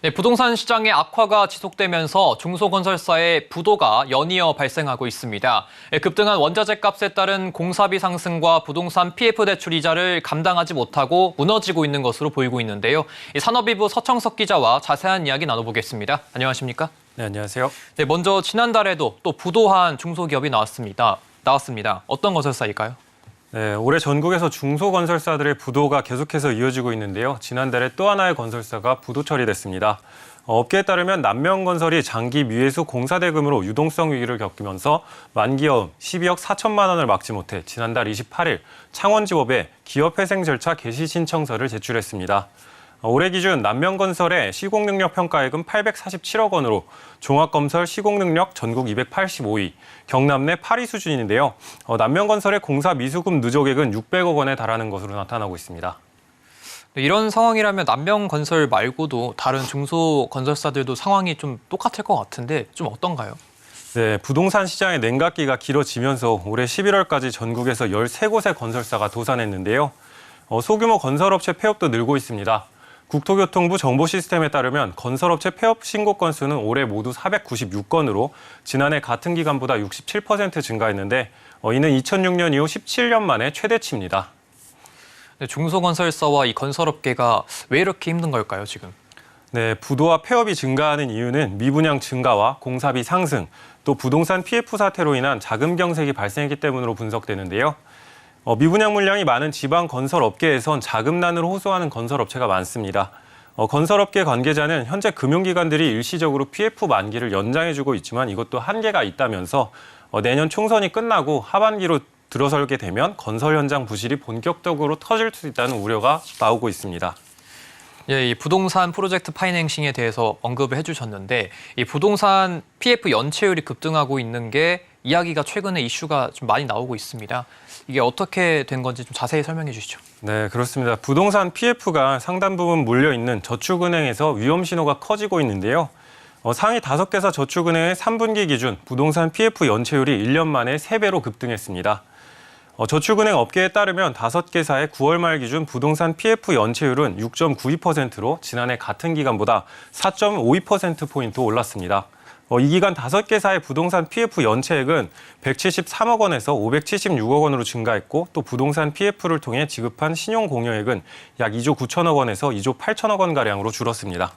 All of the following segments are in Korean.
네, 부동산 시장의 악화가 지속되면서 중소건설사의 부도가 연이어 발생하고 있습니다. 급등한 원자재 값에 따른 공사비 상승과 부동산 PF 대출 이자를 감당하지 못하고 무너지고 있는 것으로 보이고 있는데요. 산업이부 서청석 기자와 자세한 이야기 나눠보겠습니다. 안녕하십니까? 네, 안녕하세요. 네, 먼저 지난달에도 또 부도한 중소기업이 나왔습니다. 어떤 건설사일까요? 네, 올해 전국에서 중소건설사들의 부도가 계속해서 이어지고 있는데요. 지난달에 또 하나의 건설사가 부도 처리됐습니다. 업계에 따르면 남명건설이 장기 미회수 공사대금으로 유동성 위기를 겪으면서 만기여금 12억 4천만 원을 막지 못해 지난달 28일 창원지법에 기업회생 절차 개시 신청서를 제출했습니다. 올해 기준 남명건설의 시공능력 평가액은 847억 원으로 종합건설 시공능력 전국 285위, 경남 내 8위 수준인데요. 남명건설의 공사 미수금 누적액은 600억 원에 달하는 것으로 나타나고 있습니다. 이런 상황이라면 남명건설 말고도 다른 중소건설사들도 상황이 좀 똑같을 것 같은데 좀 어떤가요? 네, 부동산 시장의 냉각기가 길어지면서 올해 11월까지 전국에서 13곳의 건설사가 도산했는데요. 소규모 건설업체 폐업도 늘고 있습니다. 국토교통부 정보시스템에 따르면 건설업체 폐업 신고 건수는 올해 모두 496건으로 지난해 같은 기간보다 67% 증가했는데 이는 2006년 이후 17년 만에 최대치입니다. 네, 중소건설사와 이 건설업계가 왜 이렇게 힘든 걸까요, 지금? 네, 부도와 폐업이 증가하는 이유는 미분양 증가와 공사비 상승, 또 부동산 PF 사태로 인한 자금 경색이 발생했기 때문으로 분석되는데요. 미분양 물량이 많은 지방 건설업계에선 자금난을 호소하는 건설업체가 많습니다. 건설업계 관계자는 현재 금융기관들이 일시적으로 PF 만기를 연장해주고 있지만 이것도 한계가 있다면서 내년 총선이 끝나고 하반기로 들어서게 되면 건설 현장 부실이 본격적으로 터질 수 있다는 우려가 나오고 있습니다. 예, 이 부동산 프로젝트 파이낸싱에 대해서 언급을 해주셨는데 이 부동산 PF 연체율이 급등하고 있는 게 이야기가 최근에 이슈가 좀 많이 나오고 있습니다. 이게 어떻게 된 건지 좀 자세히 설명해 주시죠. 네, 그렇습니다. 부동산 PF가 상당 부분 몰려있는 저축은행에서 위험 신호가 커지고 있는데요. 상위 5개사 저축은행의 3분기 기준 부동산 PF 연체율이 1년 만에 3배로 급등했습니다. 저축은행 업계에 따르면 5개사의 9월 말 기준 부동산 PF 연체율은 6.92%로 지난해 같은 기간보다 4.52%포인트 올랐습니다. 이 기간 5개사의 부동산 PF 연체액은 173억 원에서 576억 원으로 증가했고 또 부동산 PF를 통해 지급한 신용공여액은 약 2조 9천억 원에서 2조 8천억 원가량으로 줄었습니다.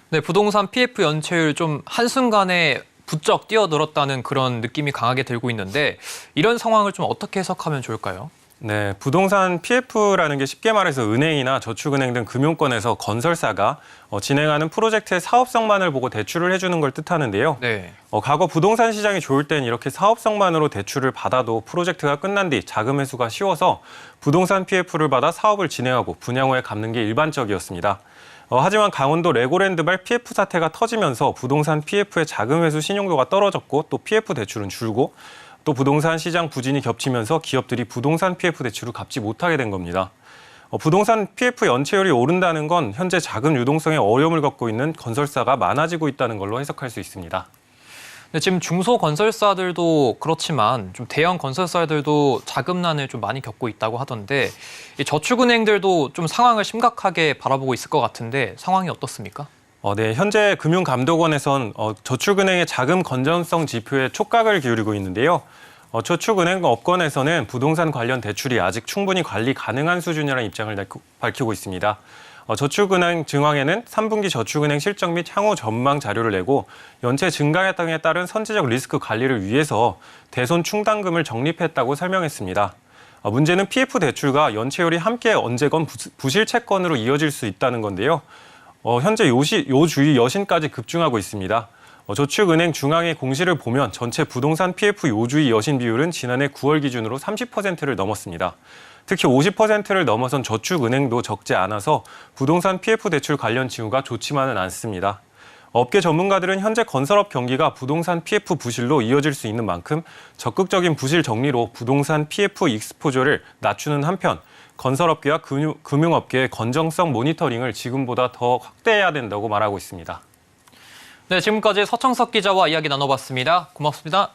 네, 부동산 PF 연체율 좀 한순간에 부쩍 뛰어들었다는 그런 느낌이 강하게 들고 있는데 이런 상황을 좀 어떻게 해석하면 좋을까요? 네, 부동산 PF라는 게 쉽게 말해서 은행이나 저축은행 등 금융권에서 건설사가 진행하는 프로젝트의 사업성만을 보고 대출을 해주는 걸 뜻하는데요. 네. 과거 부동산 시장이 좋을 땐 이렇게 사업성만으로 대출을 받아도 프로젝트가 끝난 뒤 자금 회수가 쉬워서 부동산 PF를 받아 사업을 진행하고 분양 후에 갚는 게 일반적이었습니다. 하지만 강원도 레고랜드발 PF 사태가 터지면서 부동산 PF의 자금 회수 신용도가 떨어졌고 또 PF 대출은 줄고 또 부동산 시장 부진이 겹치면서 기업들이 부동산 PF 대출을 갚지 못하게 된 겁니다. 부동산 PF 연체율이 오른다는 건 현재 자금 유동성에 어려움을 겪고 있는 건설사가 많아지고 있다는 걸로 해석할 수 있습니다. 근데 지금 중소건설사들도 그렇지만 좀 대형 건설사들도 자금난을 좀 많이 겪고 있다고 하던데 이 저축은행들도 좀 상황을 심각하게 바라보고 있을 것 같은데 상황이 어떻습니까? 네, 현재 금융감독원에선 저축은행의 자금 건전성 지표에 촉각을 기울이고 있는데요. 저축은행 업권에서는 부동산 관련 대출이 아직 충분히 관리 가능한 수준이라는 입장을 밝히고 있습니다. 저축은행 증황에는 3분기 저축은행 실적 및 향후 전망 자료를 내고 연체 증가 등에 따른 선제적 리스크 관리를 위해서 대손 충당금을 적립했다고 설명했습니다. 문제는 PF 대출과 연체율이 함께 언제건 부실 채권으로 이어질 수 있다는 건데요. 현재 요 주의 여신까지 급증하고 있습니다. 저축은행 중앙의 공시를 보면 전체 부동산 PF 요주의 여신 비율은 지난해 9월 기준으로 30%를 넘었습니다. 특히 50%를 넘어선 저축은행도 적지 않아서 부동산 PF 대출 관련 징후가 좋지만은 않습니다. 업계 전문가들은 현재 건설업 경기가 부동산 PF 부실로 이어질 수 있는 만큼 적극적인 부실 정리로 부동산 PF 익스포저를 낮추는 한편 건설업계와 금융업계의 건전성 모니터링을 지금보다 더 확대해야 된다고 말하고 있습니다. 네, 지금까지 서청석 기자와 이야기 나눠봤습니다. 고맙습니다.